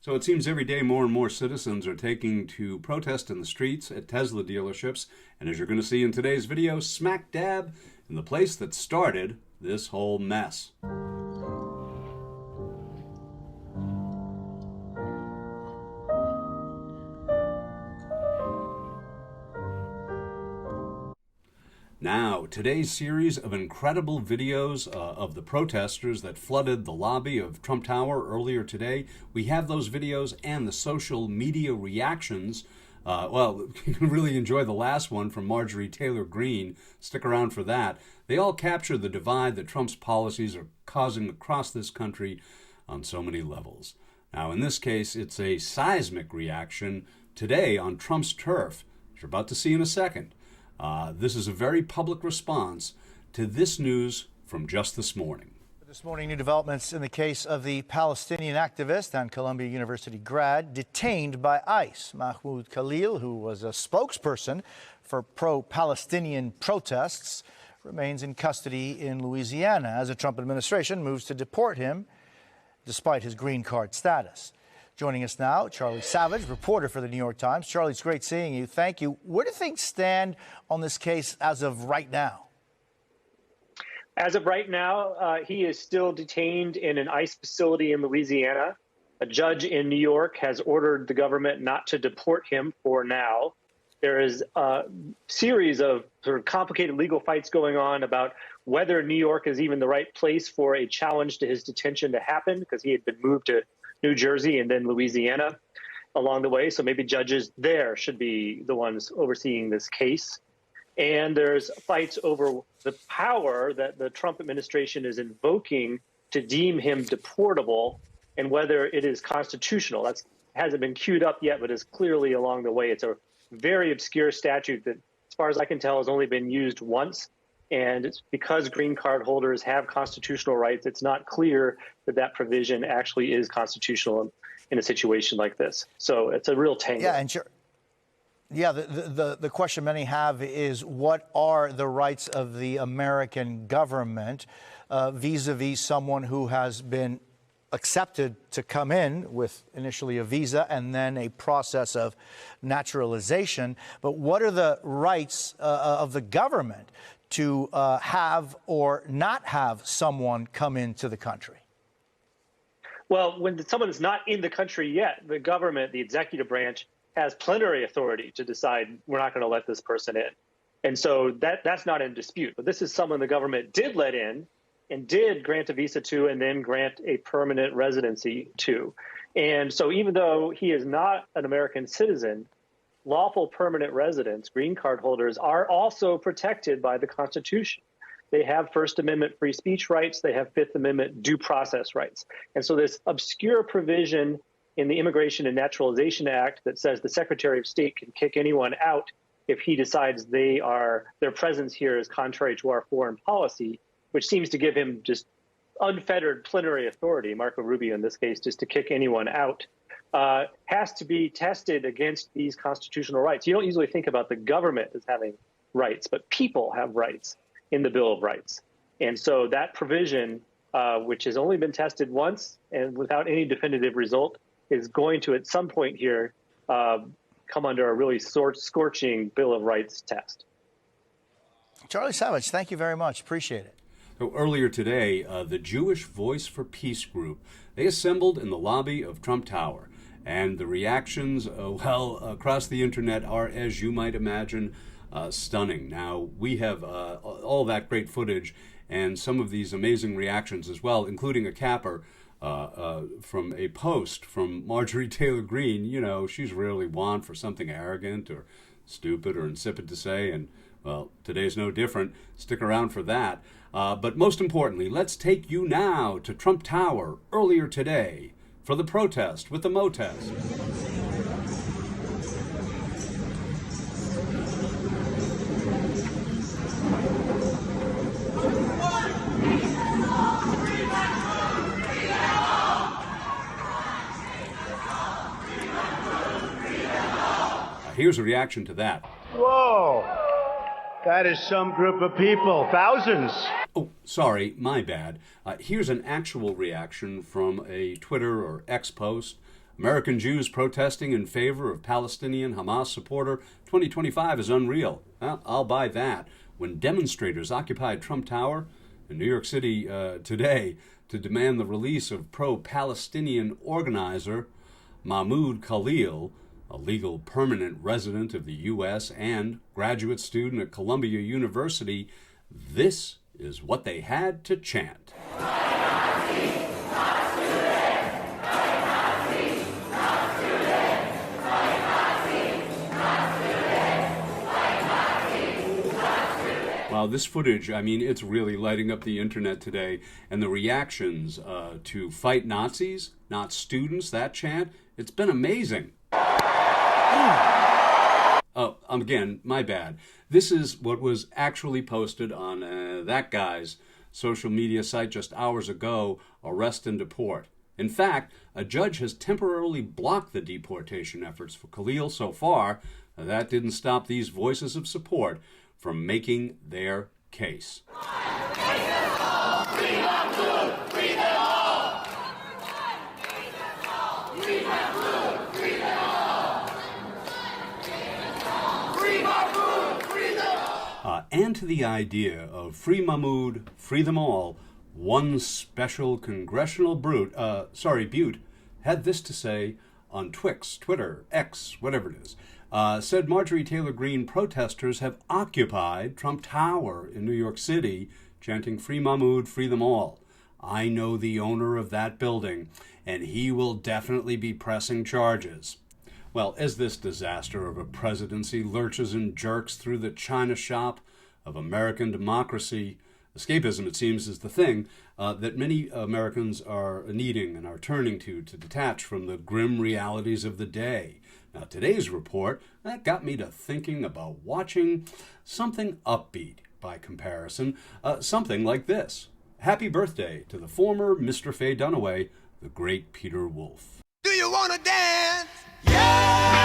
So it seems every day more and more citizens are taking to protest in the streets at Tesla dealerships, and as you're going to see in today's video, smack dab in the place that started this whole mess. Now, today's series of incredible videos of the protesters that flooded the lobby of Trump Tower earlier today, we have those videos and the social media reactions. Well, you can really enjoy the last one from Marjorie Taylor Greene. Stick around for that. They all capture the divide that Trump's policies are causing across this country on so many levels. Now, in this case, it's a seismic reaction today on Trump's turf, as you're about to see in a second. This is a very public response to this news from just this morning. This morning, new developments in the case of the Palestinian activist and Columbia University grad detained by ICE. Mahmoud Khalil, who was a spokesperson for pro-Palestinian protests, remains in custody in Louisiana as the Trump administration moves to deport him despite his green card status. Joining us now, Charlie Savage, reporter for the New York Times. Charlie, it's great seeing you. Thank you. Where do things stand on this case as of right now? As of right now, he is still detained in an ICE facility in Louisiana. A judge in New York has ordered the government not to deport him for now. There is a series of sort of complicated legal fights going on about whether New York is even the right place for a challenge to his detention to happen, because he had been moved to New Jersey and then Louisiana along the way. So maybe judges there should be the ones overseeing this case. And there's fights over the power that the Trump administration is invoking to deem him deportable and whether it is constitutional. That hasn't been queued up yet, but is clearly along the way. It's a very obscure statute that, as far as I can tell, has only been used once. And it's because green card holders have constitutional rights, it's not clear that that provision actually is constitutional in a situation like this. So it's a real tangle. Yeah, and sure. Yeah, the question many have is, what are the rights of the American government vis-a-vis someone who has been accepted to come in with initially a visa and then a process of naturalization? But what are the rights of the government to have or not have someone come into the country? Well, when someone is not in the country yet, the government, the executive branch, has plenary authority to decide we're not going to let this person in. And so that's not in dispute. But this is someone the government did let in and did grant a visa to and then grant a permanent residency to. And so even though he is not an American citizen, lawful permanent residents, green card holders, are also protected by the Constitution. They have First Amendment free speech rights. They have Fifth Amendment due process rights. And so this obscure provision in the Immigration and Naturalization Act that says the Secretary of State can kick anyone out if he decides their presence here is contrary to our foreign policy, which seems to give him just unfettered plenary authority, Marco Rubio in this case, just to kick anyone out, has to be tested against these constitutional rights. You don't usually think about the government as having rights, but people have rights in the Bill of Rights. And so that provision, which has only been tested once and without any definitive result, is going to, at some point here, come under a really scorching Bill of Rights test. Charlie Savage, thank you very much. Appreciate it. So earlier today, the Jewish Voice for Peace group, they assembled in the lobby of Trump Tower. And the reactions, across the internet are, as you might imagine, stunning. Now, we have all that great footage and some of these amazing reactions as well, including a capper from a post from Marjorie Taylor Greene. You know, she's really one for something arrogant or stupid or insipid to say, and, well, today's no different. Stick around for that. But most importantly, let's take you now to Trump Tower earlier today for the protest with the Motest. Here's a reaction to that. Whoa! That is some group of people, thousands. Oh, sorry, my bad. Here's an actual reaction from a Twitter or X post American Jews protesting in favor of Palestinian Hamas supporter. 2025 is unreal. Well, I'll buy that. When demonstrators occupied Trump Tower in New York City today to demand the release of pro-Palestinian organizer Mahmoud Khalil, a legal permanent resident of the U.S. and graduate student at Columbia University, this is what they had to chant. Wow, this footage, I mean, it's really lighting up the internet today. And the reactions to fight Nazis, not students, that chant, it's been amazing. Oh, again, my bad. This is what was actually posted on that guy's social media site just hours ago, Arrest and Deport. In fact, a judge has temporarily blocked the deportation efforts for Khalil so far. That didn't stop these voices of support from making their case. And to the idea of free Mahmoud, free them all, one special congressional Butte had this to say on Twix, Twitter, X, whatever it is. Said Marjorie Taylor Greene protesters have occupied Trump Tower in New York City, chanting free Mahmoud, free them all. I know the owner of that building, and he will definitely be pressing charges. Well, as this disaster of a presidency lurches and jerks through the china shop of American democracy, escapism, it seems, is the thing that many Americans are needing and are turning to detach from the grim realities of the day. Now, today's report, that got me to thinking about watching something upbeat by comparison, something like this. Happy birthday to the former Mr. Faye Dunaway, the great Peter Wolf. Do you want to dance? Yeah!